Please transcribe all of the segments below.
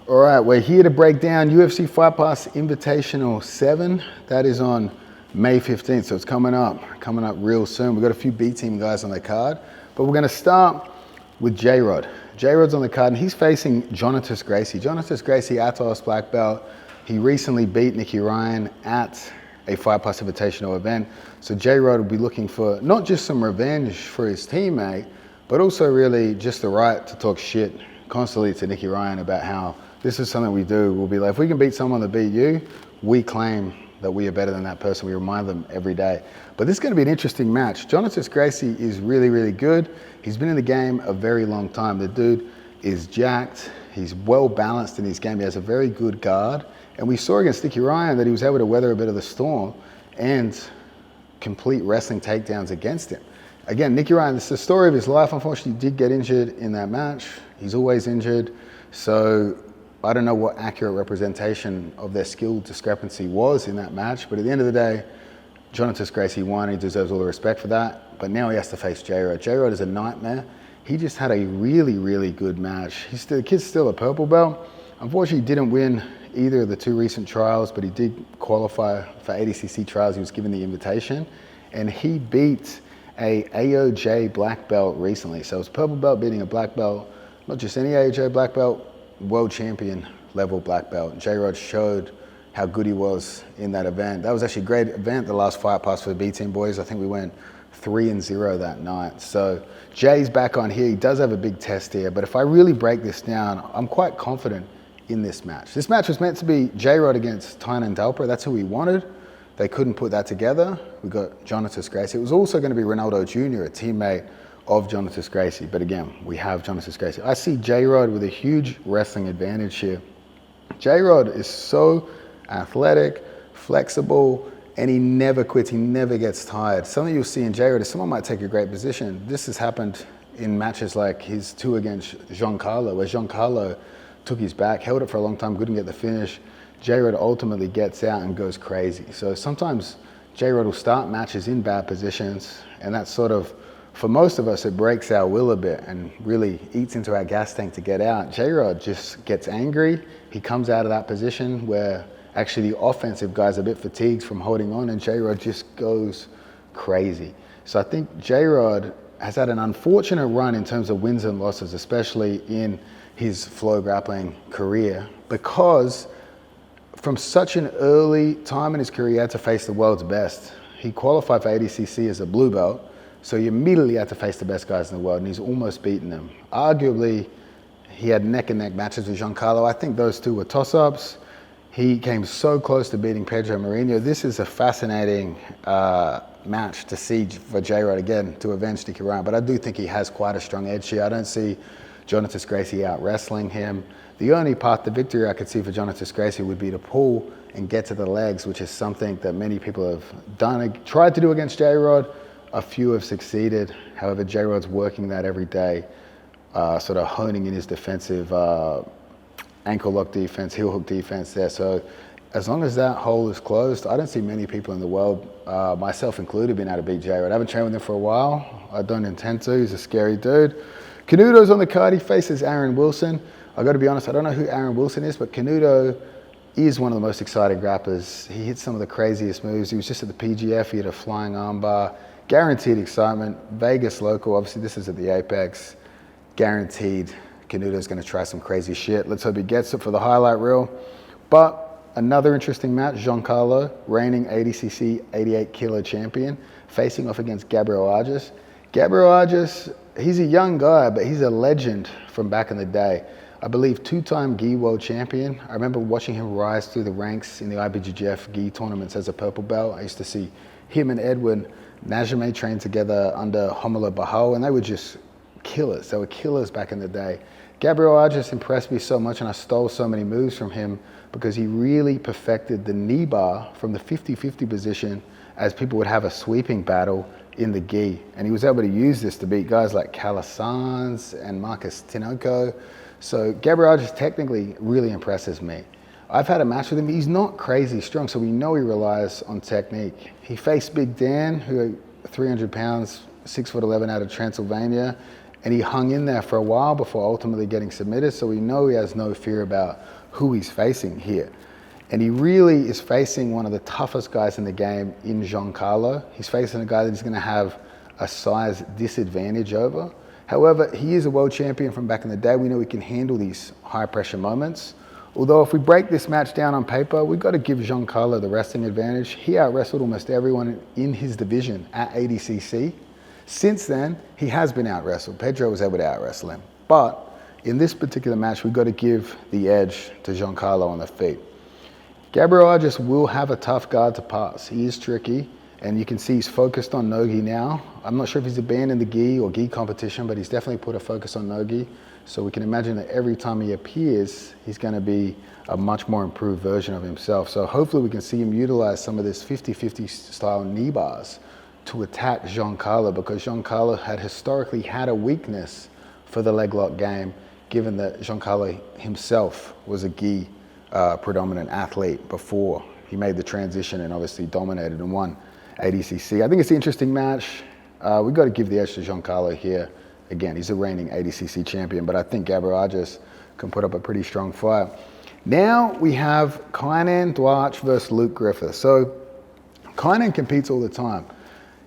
All right, we're here to break down UFC Fight Pass Invitational 7. That is on May 15th, so it's coming up real soon. We've got a few B team guys on the card, but we're going to start with Jrod. Jrod's on the card, and he's facing Jonathan Gracie. Jonathan Gracie, Atos black belt. He recently beat Nicky Ryan at a Fight Pass Invitational event. So Jrod will be looking for not just some revenge for his teammate, but also really just the right to talk shit constantly to Nicky Ryan about how this is something we do. We'll be like, if we can beat someone that beat you, we claim that we are better than that person. We remind them every day. But this is going to be an interesting match. Jonathan Gracie is really, really good. He's been in the game a very long time. The dude is jacked. He's well balanced in his game. He has a very good guard. And we saw against Nicky Ryan that he was able to weather a bit of the storm and complete wrestling takedowns against him. Again, Nicky Ryan, this is the story of his life. Unfortunately, he did get injured in that match. He's always injured. So I don't know what accurate representation of their skill discrepancy was in that match, but at the end of the day, Jonathan Gracie won. He deserves all the respect for that. But now he has to face Jrod. Jrod is a nightmare. He just had a really, really good match. The kid's still a purple belt. Unfortunately, he didn't win either of the two recent trials, but he did qualify for ADCC trials. He was given the invitation, and he beat a AOJ black belt recently. So it's purple belt beating a black belt, not just any AOJ black belt, world champion level black belt. And Jrod showed how good he was in that event. That was actually a great event, the last Fight Pass for the B team boys. I think we went 3-0 that night. So Jay's back on here. He does have a big test here, but if I really break this down, I'm quite confident in this match. This match was meant to be Jrod against Tynan Delper. That's who we wanted. They couldn't put that together. We got Jonathan Gracie. It was also going to be Ronaldo Jr., a teammate of Jonathan Gracie. But again, we have Jonathan Gracie. I see Jrod with a huge wrestling advantage here. Jrod is so athletic, flexible, and he never quits. He never gets tired. Something you'll see in Jrod is someone might take a great position. This has happened in matches like his 2 against Giancarlo, where Giancarlo took his back, held it for a long time, couldn't get the finish. Jrod ultimately gets out and goes crazy. So sometimes Jrod will start matches in bad positions, and that's sort of, for most of us, it breaks our will a bit and really eats into our gas tank to get out. Jrod just gets angry. He comes out of that position where actually the offensive guys are a bit fatigued from holding on, and Jrod just goes crazy. So I think Jrod has had an unfortunate run in terms of wins and losses, especially in his flow grappling career, because from such an early time in his career, he had to face the world's best. He qualified for ADCC as a blue belt, so he immediately had to face the best guys in the world, and he's almost beaten them. Arguably, he had neck-and-neck matches with Giancarlo. I think those two were toss-ups. He came so close to beating Pedro Marinho. This is a fascinating match to see for Jrod, again, to avenge Nicky Ryan, but I do think he has quite a strong edge here. I don't see Jonathan Gracie out wrestling him. The only path to victory I could see for Jonathan Gracie would be to pull and get to the legs, which is something that many people have done, tried to do against Jrod. A few have succeeded. However, Jrod's working that every day, sort of honing in his defensive ankle lock defense, heel hook defense there. So as long as that hole is closed, I don't see many people in the world, myself included, being able to beat Jrod. I haven't trained with him for a while. I don't intend to. He's a scary dude. Canudo's on the card. He faces Aaron Wilson. I got to be honest, I don't know who Aaron Wilson is, but Canudo is one of the most exciting grapplers. He hits some of the craziest moves. He was just at the PGF. He had a flying armbar. Guaranteed excitement. Vegas local. Obviously, this is at the Apex. Guaranteed Canudo's going to try some crazy shit. Let's hope he gets it for the highlight reel. But another interesting match, Giancarlo, reigning ADCC 88 kilo champion, facing off against Gabriel Arges. Gabriel Arges, he's a young guy, but he's a legend from back in the day. I believe 2-time gi world champion. I remember watching him rise through the ranks in the IBJJF gi tournaments as a purple belt. I used to see him and Edwin Najimé train together under Romulo Barral, and they were just killers. They were killers back in the day. Gabriel Arges impressed me so much, and I stole so many moves from him because he really perfected the knee bar from the 50-50 position as people would have a sweeping battle in the gi. And he was able to use this to beat guys like Calasans and Marcus Tinoco. So Gabriel Arges technically really impresses me. I've had a match with him. He's not crazy strong, so we know he relies on technique. He faced Big Dan, who 300 pounds, 6'11" out of Transylvania, and he hung in there for a while before ultimately getting submitted. So we know he has no fear about who he's facing here. And he really is facing one of the toughest guys in the game in Giancarlo. He's facing a guy that he's going to have a size disadvantage over. However, he is a world champion from back in the day. We know he can handle these high pressure moments. Although if we break this match down on paper, we've got to give Giancarlo the wrestling advantage. He out-wrestled almost everyone in his division at ADCC. Since then, he has been out-wrestled. Pedro was able to out-wrestle him. But in this particular match, we've got to give the edge to Giancarlo on the feet. Gabriel Arges will have a tough guard to pass. He is tricky, and you can see he's focused on no-gi now. I'm not sure if he's abandoned the gi or gi competition, but he's definitely put a focus on no-gi. So we can imagine that every time he appears, he's going to be a much more improved version of himself. So hopefully we can see him utilize some of this 50-50 style knee bars to attack Giancarlo, because Giancarlo had historically had a weakness for the leg lock game, given that Giancarlo himself was a gi predominant athlete before he made the transition and obviously dominated and won ADCC. I think it's an interesting match. We've got to give the edge to Giancarlo here. Again, he's a reigning ADCC champion, but I think Gabriel Arges can put up a pretty strong fight. Now we have Kainan Duarte versus Luke Griffith. So Kainan competes all the time.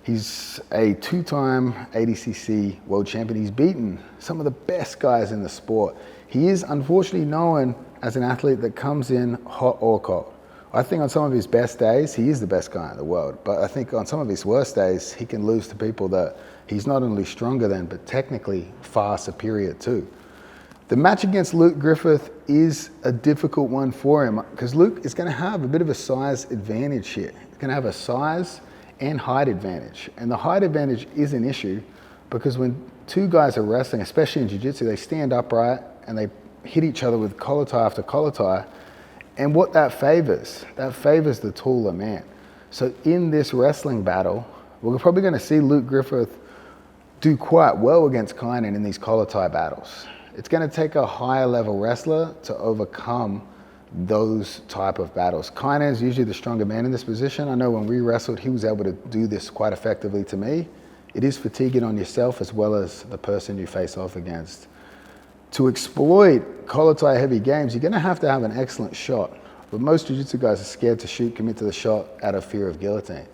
He's a two-time ADCC world champion. He's beaten some of the best guys in the sport. He is unfortunately known as an athlete that comes in hot or cold. I think on some of his best days, he is the best guy in the world. But I think on some of his worst days, he can lose to people that he's not only stronger than, but technically far superior to. The match against Luke Griffith is a difficult one for him, because Luke is going to have a bit of a size advantage here. He's going to have a size and height advantage. And the height advantage is an issue, because when two guys are wrestling, especially in jiu-jitsu, they stand upright and they hit each other with collar tie after collar tie. And what that favors the taller man. So in this wrestling battle, we're probably going to see Luke Griffith do quite well against Kainan in these collar tie battles. It's going to take a higher level wrestler to overcome those type of battles. Kainan is usually the stronger man in this position. I know when we wrestled, he was able to do this quite effectively to me. It is fatiguing on yourself as well as the person you face off against. To exploit collar tie heavy games, you're going to have an excellent shot. But most jiu-jitsu guys are scared to shoot, commit to the shot out of fear of guillotine.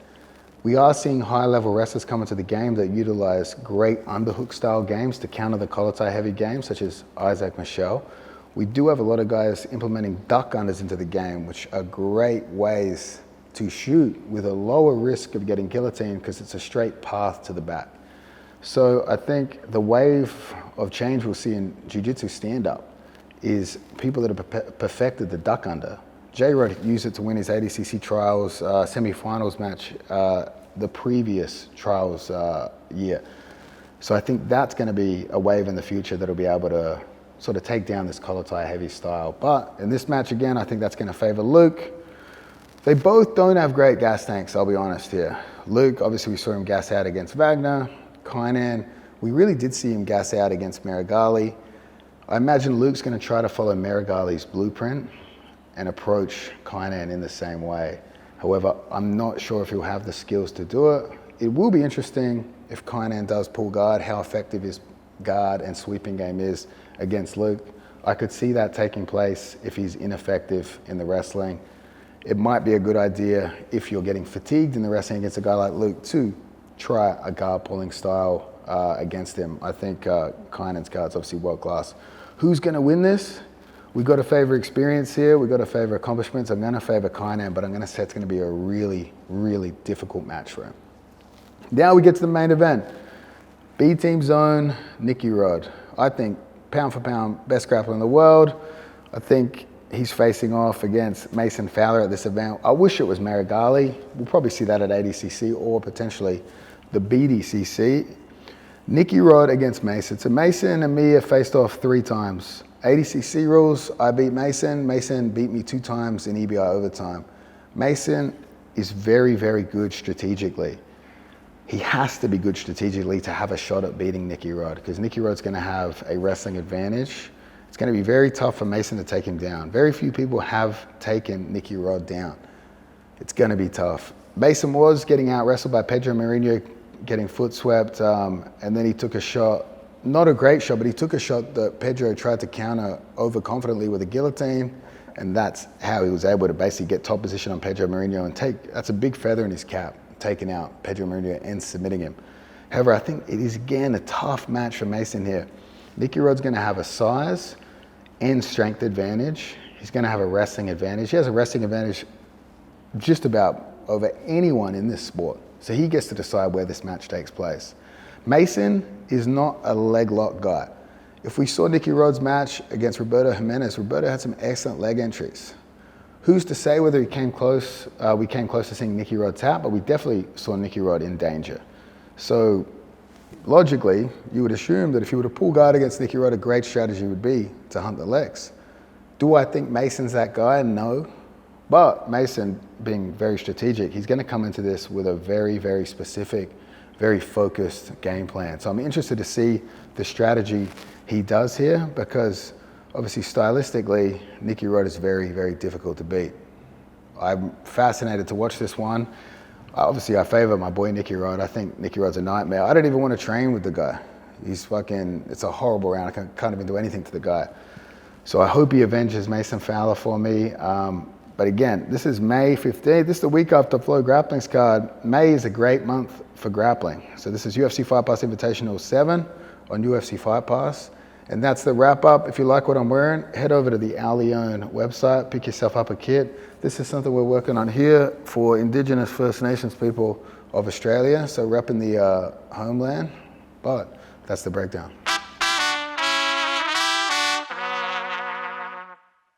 We are seeing high-level wrestlers come into the game that utilize great underhook-style games to counter the collar tie heavy games, such as Isaac Michel. We do have a lot of guys implementing duck unders into the game, which are great ways to shoot with a lower risk of getting guillotined, because it's a straight path to the back. So I think the wave of change we'll see in jiu-jitsu stand-up is people that have perfected the duck under. Jrod used it to win his ADCC trials semi-finals match the previous trials year. So I think that's going to be a wave in the future that'll be able to sort of take down this collar tie heavy style. But in this match again, I think that's going to favor Luke. They both don't have great gas tanks, I'll be honest here. Luke, obviously we saw him gas out against Wagner. Kainan, we really did see him gas out against Marigali. I imagine Luke's going to try to follow Marigali's blueprint and approach Kainan in the same way. However, I'm not sure if he'll have the skills to do it. It will be interesting if Kainan does pull guard, how effective his guard and sweeping game is against Luke. I could see that taking place if he's ineffective in the wrestling. It might be a good idea if you're getting fatigued in the wrestling against a guy like Luke to try a guard pulling style against him. I think Kainan's guard's obviously world class. Who's going to win this? We've got to favor experience here. We've got to favor accomplishments. I'm going to favor Kainan, but I'm going to say it's going to be a really, really difficult match for him. Now we get to the main event. B Team Zone, Nicky Rod. I think pound for pound, best grappler in the world. I think he's facing off against Mason Fowler at this event. I wish it was Marigali. We'll probably see that at ADCC or potentially the BDCC. Nicky Rod against Mason. So Mason and me have faced off 3 times. ADCC rules, I beat Mason. Mason beat me 2 times in EBI overtime. Mason is very, very good strategically. He has to be good strategically to have a shot at beating Nicky Rod, because Nicky Rod's going to have a wrestling advantage. It's going to be very tough for Mason to take him down. Very few people have taken Nicky Rod down. It's going to be tough. Mason was getting out wrestled by Pedro Mourinho, getting foot swept, and then he took a shot not a great shot, but he took a shot that Pedro tried to counter overconfidently with a guillotine, and that's how he was able to basically get top position on Pedro Marinho and that's a big feather in his cap, taking out Pedro Marinho and submitting him. However, I think it is, again, a tough match for Mason here. Nicky Rod's going to have a size and strength advantage. He's going to have a wrestling advantage. He has a wrestling advantage just about over anyone in this sport. So he gets to decide where this match takes place. Mason is not a leg lock guy. If we saw Nicky Rod's match against Roberto Jimenez, Roberto had some excellent leg entries. Who's to say whether we came close to seeing Nicky Rod tap, but we definitely saw Nicky Rod in danger. So logically, you would assume that if you were to pull guard against Nicky Rod, a great strategy would be to hunt the legs. Do I think Mason's that guy? No. But Mason, being very strategic, he's going to come into this with a very, very specific, very focused game plan. So I'm interested to see the strategy he does here, because obviously stylistically, Nicky Rod is very, very difficult to beat. I'm fascinated to watch this one. Obviously, I favor my boy Nicky Rod. I think Nicky Rod's a nightmare. I don't even want to train with the guy. He's fucking, it's a horrible round. I can't even do anything to the guy. So I hope he avenges Mason Fowler for me. But again, this is May 15th. This is the week after Flow Grappling's card. May is a great month for grappling. So this is UFC Fight Pass Invitational 7 on UFC Fight Pass. And that's the wrap up. If you like what I'm wearing, head over to the Al Leone website, pick yourself up a kit. This is something we're working on here for Indigenous First Nations people of Australia. So repping the homeland, but that's the breakdown.